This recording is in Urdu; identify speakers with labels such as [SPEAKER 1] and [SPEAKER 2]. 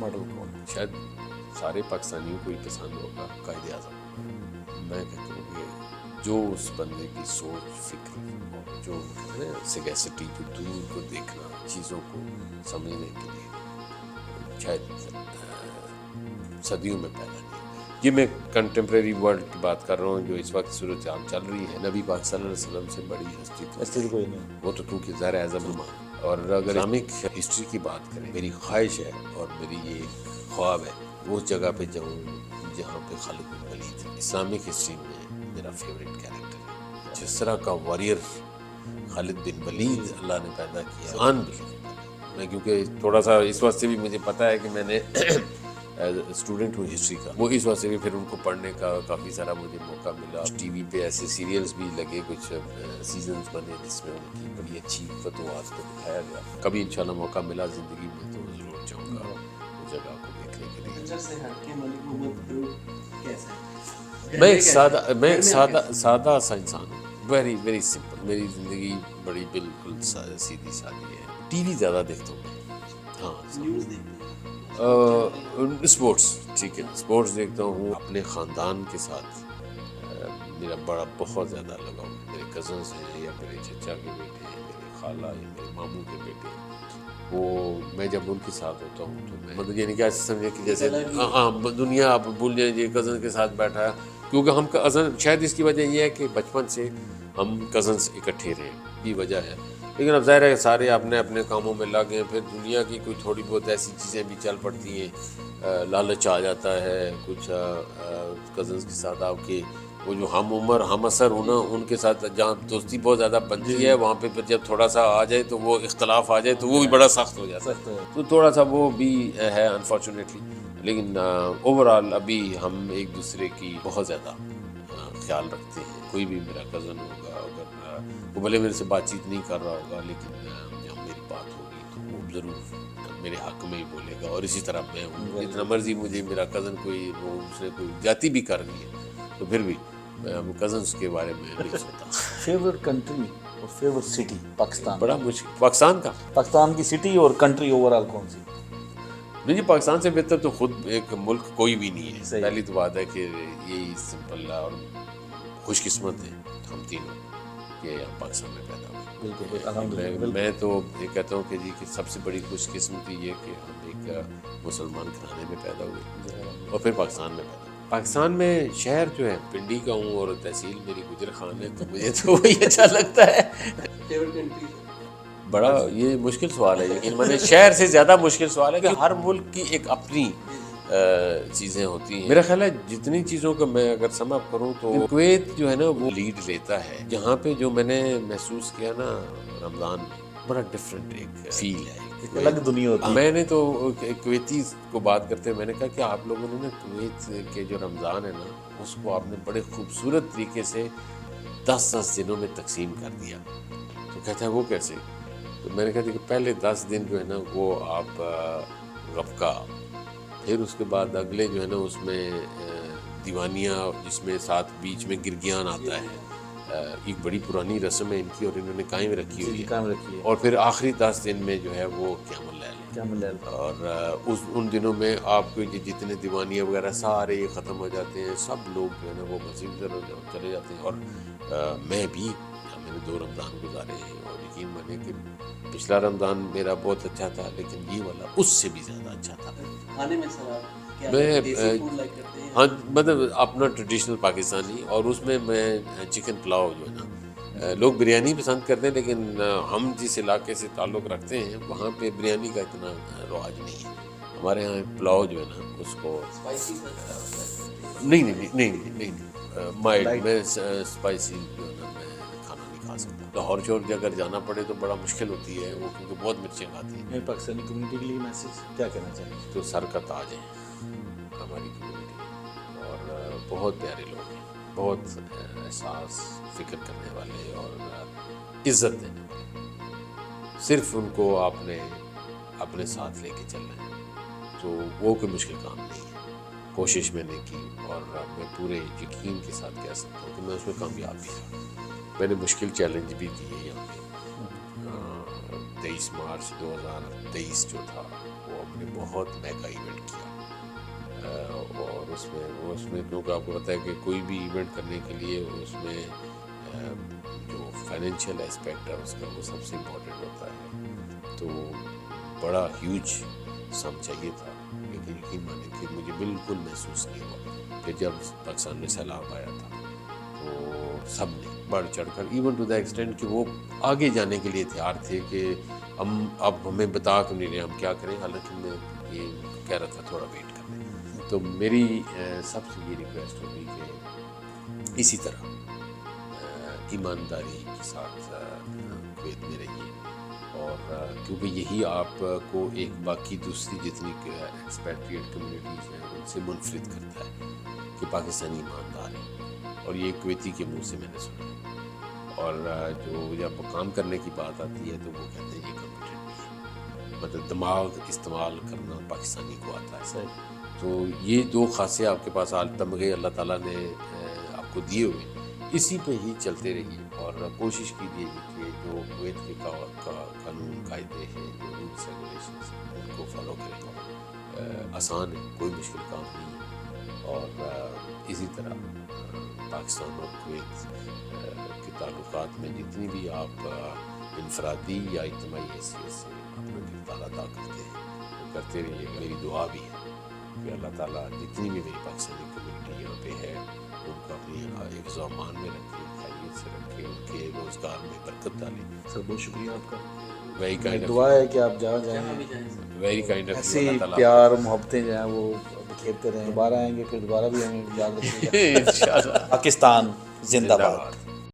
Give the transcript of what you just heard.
[SPEAKER 1] ماڈل کون ہے؟
[SPEAKER 2] شاید سارے پاکستانیوں کو ہی پسند ہوگا قائد اعظم. میں کہتا ہوں کہ جو اس بندے کی سوچ فکر اور جو کہتے ہیں سیگیسٹی کو دور کو دیکھنا چیزوں کو سمجھنے کے لیے شاید صدیوں میں پیدا نہیں. یہ میں کنٹمپریری ورلڈ کی بات کر رہا ہوں جو اس وقت صورتحال چل رہی ہے. نبی پاک صلی اللہ علیہ وسلم سے بڑی ہستی
[SPEAKER 1] تو کوئی نہیں.
[SPEAKER 2] وہ تو کیونکہ ظاہر اعظم نمان. اور اگر اسلامک ہسٹری کی بات کریں میری خواہش ہے اور میری یہ خواب ہے اس جگہ پہ جاؤں جہاں پہ خالد بن ولید. اسلامک ہسٹری میں میرا فیوریٹ کیریکٹر ہے. جس طرح کا وارئر خالد بن ولید اللہ نے پیدا کیا میں کیونکہ تھوڑا سا اس وقت سے بھی مجھے پتا ہے کہ میں نے اسٹوڈنٹ ہوں ہسٹری کا وہ اس وجہ سے بھی پھر ان کو پڑھنے کا کافی سارا مجھے موقع ملا. ٹی وی پہ ایسے سیریلز بھی لگے کچھ سیزنز بنے جس میں ان کی بڑی اچھی فتوحات کو دکھایا گیا. کبھی انشاءاللہ موقع ملا زندگی میں تو ضرور جاؤں گا اس جگہ کو دیکھنے کے لیے. میں ایک سادہ سا انسان ہوں. Very very simple. میری زندگی بڑی بالکل سیدھی سادی ہے. ٹی وی زیادہ دیکھتا ہوں میں. ہاں اسپورٹس ٹھیک ہے اسپورٹس دیکھتا ہوں. اپنے خاندان کے ساتھ میرا بہت زیادہ لگاؤ ہے. میرے کزنس ہیں یا میرے چچا کے بیٹے ہیں میرے خالہ یا میرے ماموں کے بیٹے ہیں. وہ میں جب ان کے ساتھ ہوتا ہوں تو میں مطلب یعنی کہ ایسے سمجھے کہ جیسے ہاں دنیا آپ بھول جائیں یہ کزن کے ساتھ بیٹھا ہے کیونکہ ہم کزن شاید اس کی وجہ یہ ہے کہ بچپن سے ہم کزنس اکٹھے رہے یہ وجہ ہے. لیکن اب ظاہر ہے سارے اپنے اپنے کاموں میں لگے ہیں. پھر دنیا کی کوئی تھوڑی بہت ایسی چیزیں بھی چل پڑتی ہیں. لالچ آ جاتا ہے کچھ کزنس کے ساتھ آپ کے وہ جو ہم عمر ہم اثر ہونا ان کے ساتھ جہاں دوستی بہت زیادہ بنتی ہے وہاں پہ جب تھوڑا سا آ جائے تو وہ اختلاف آ جائے تو وہ بھی بڑا سخت ہو جاتا ہے. تو تھوڑا سا وہ بھی ہے انفارچونیٹلی. لیکن اوور آل ابھی ہم ایک دوسرے کی بہت زیادہ خیال رکھتے ہیں. کوئی بھی میرا کزن ہوگا اگر وہ بھلے میرے سے بات چیت نہیں کر رہا ہوگا لیکن جب میری بات ہوگی تو وہ ضرور میرے حق میں ہی بولے گا. اور اسی طرح میں ہوں جتنا مرضی مجھے میرا کزن کوئی وہ اس نے کوئی جاتی بھی کر دی ہے تو پھر بھی میں کزنس کے بارے میں نہیں سوچتا.
[SPEAKER 1] فیورٹ کنٹری اور فیورٹ سٹی پاکستان
[SPEAKER 2] بڑا مشکل پاکستان
[SPEAKER 1] کی سٹی اور کنٹری اوور آل کون سی؟
[SPEAKER 2] نہیں جی پاکستان سے بہتر تو خود ایک ملک کوئی بھی نہیں ہے. پہلی تو بات ہے کہ یہی سمپل اور خوش قسمت ہیں ہم تینوں کہ ہم پاکستان میں پیدا ہوئے. میں تو یہ کہتا ہوں کہ جی کہ سب سے بڑی خوش قسمتی یہ کہ ہم ایک مسلمان گھرانے میں پیدا ہوئے اور پھر پاکستان میں پیدا ہوئے. پاکستان میں شہر جو ہے پنڈی کا ہوں اور تحصیل میری گجر خان ہے تو مجھے تو وہی اچھا لگتا ہے. بڑا یہ مشکل سوال ہے لیکن میں نے شہر سے زیادہ مشکل سوال ہے کہ ہر ملک کی ایک اپنی چیزیں ہوتی ہیں. میرا خیال ہے جتنی چیزوں کو میں اگر سم اپ کروں تو کویت جو ہے نا وہ لیڈ لیتا ہے. جہاں پہ جو میں نے محسوس کیا نا رمضان میں بڑا ڈفرینٹ ایک فیل ہے
[SPEAKER 1] الگ دنیا ہوتی ہے.
[SPEAKER 2] میں نے تو کویتی کو بات کرتے میں نے کہا کہ آپ لوگوں نے نا کویت کے جو رمضان ہے نا اس کو آپ نے بڑے خوبصورت طریقے سے 10 دنوں میں تقسیم کر دیا. تو کہتا ہے وہ کیسے؟ تو میں نے کہا کہ پہلے 10 دن جو ہے نا وہ آپ غفقہ پھر اس کے بعد اگلے جو ہے نا اس میں دیوانیاں جس میں ساتھ بیچ میں گرگیان آتا ہے. ایک بڑی پرانی رسم ہے ان کی اور انہوں نے قائم رکھی ہوئی ہے. اور پھر آخری 10 دن میں جو ہے وہ قیام اللیل اور ان دنوں میں آپ کو جتنے دیوانیاں وغیرہ سارے یہ ختم ہو جاتے ہیں. سب لوگ جو ہے نا وہ مسجد چلے جاتے ہیں. اور میں بھی میں نے 2 رمضان گزارے ہیں اور یقین مانے کہ پچھلا رمضان میرا بہت اچھا تھا لیکن یہ والا اس سے بھی زیادہ اچھا تھا.
[SPEAKER 3] کھانے میں
[SPEAKER 2] ہاں مطلب اپنا ٹریڈیشنل پاکستانی اور اس میں چکن پلاؤ جو ہے نا لوگ بریانی پسند کرتے ہیں لیکن ہم جس علاقے سے تعلق رکھتے ہیں وہاں پہ بریانی کا اتنا رواج نہیں ہے. ہمارے یہاں پلاؤ جو ہے نا اس کو نہیں مائلڈ میں اسپائسی جو ہے نا میں کھانا نہیں کھا سکتا. لاہور شور کے اگر جانا پڑے تو بڑا مشکل ہوتی ہے وہ کیونکہ بہت مرچیں کھاتی ہیں.
[SPEAKER 1] پاکستانی کمیونٹی کے لیے میسج کیا کہنا چاہیں؟
[SPEAKER 2] تو سر کا تاج ہے ہماری کمیونٹی اور بہت پیارے لوگ ہیں. بہت احساس فکر کرنے والے اور عزت دینے والے. صرف ان کو آپ نے اپنے ساتھ لے کے چلنا ہے تو وہ کوئی مشکل کام نہیں ہے. کوشش میں نے کی اور میں پورے یقین کے ساتھ کہہ سکتا ہوں کہ میں اس میں کامیاب بھی رہا. میں نے مشکل چیلنج بھی دیے یہاں پہ. 23 مارچ 2023 جو تھا وہ ہم نے نے بہت مہنگا ایونٹ کیا، اور اس میں کیونکہ آپ کو پتہ ہے کہ کوئی بھی ایونٹ کرنے کے لیے اس میں جو فائنینشیل اسپیکٹ ہے اس کا وہ سب سے امپورٹنٹ ہوتا ہے، تو بڑا ہیوج سم چاہیے تھا، لیکن یقین مانیں کہ مجھے بالکل محسوس نہیں ہوا۔ پھر جب پاکستان میں سیلاب آیا تھا تو سب نے بڑھ چڑھ کر، ایون ٹو دا ایکسٹینٹ کہ وہ آگے جانے کے لیے تیار تھے کہ اب ہمیں بتا کر نہیں رہے ہم کیا کریں، حالانکہ میں یہ کہہ رہا تھا تھوڑا ویٹ کر لیں۔ تو میری سب سے یہ ریکویسٹ ہوگی کہ اسی طرح ایمانداری کے ساتھ کویت میں رہیے، اور کیونکہ یہی آپ کو ایک باقی دوسری جتنی ایکسپیٹریٹ کمیونٹیز ہیں ان سے منفرد کرتا ہے کہ پاکستانی ایماندار ہیں، اور یہ کویتی کے منہ سے میں نے سنا۔ اور جو جب کام کرنے کی بات آتی ہے تو وہ کہتے ہیں یہ کمپیٹنٹ نہیں ہے، مطلب دماغ استعمال کرنا پاکستانی کو آتا ہے۔ تو یہ دو خاصے آپ کے پاس تمغے اللہ تعالیٰ نے آپ کو دیے ہوئے، اسی پہ ہی چلتے رہیے، اور کوشش کیجیے کہ جو کویت کے قانون قاعدے ہیں، جو رولس ریگولیشنز ہیں ان کو فالو کریں۔ آسان ہے، کوئی مشکل کام نہیں ہے، اور اسی طرح پاکستان اور کویت کے تعلقات میں جتنی بھی آپ انفرادی یا اجتماعی حیثیت سے اپنا کردار ادا کرتے ہیں وہ کرتے رہیے۔ میری دعا بھی ہے کہ اللہ تعالیٰ جتنی بھی میری پاکستانی کمیونٹی یہاں پہ ہے ان کو اپنی حفظ و امان میں رکھے، خیریت سے رکھے، ان کے روزگار میں برکت ڈالے۔
[SPEAKER 1] سر بہت شکریہ آپ کا،
[SPEAKER 2] ویری کائنڈ
[SPEAKER 1] دعا ہے کہ آپ جہاں جائیں
[SPEAKER 2] ویری کائنڈ آف
[SPEAKER 1] ایسی پیار محبتیں جو ہیں وہ بکھیرتے رہیں، دوبارہ آئیں گے پھر دوبارہ بھی ہمیں یاد رکھیے گا۔
[SPEAKER 2] انشاءاللہ۔
[SPEAKER 1] پاکستان زندہ باد۔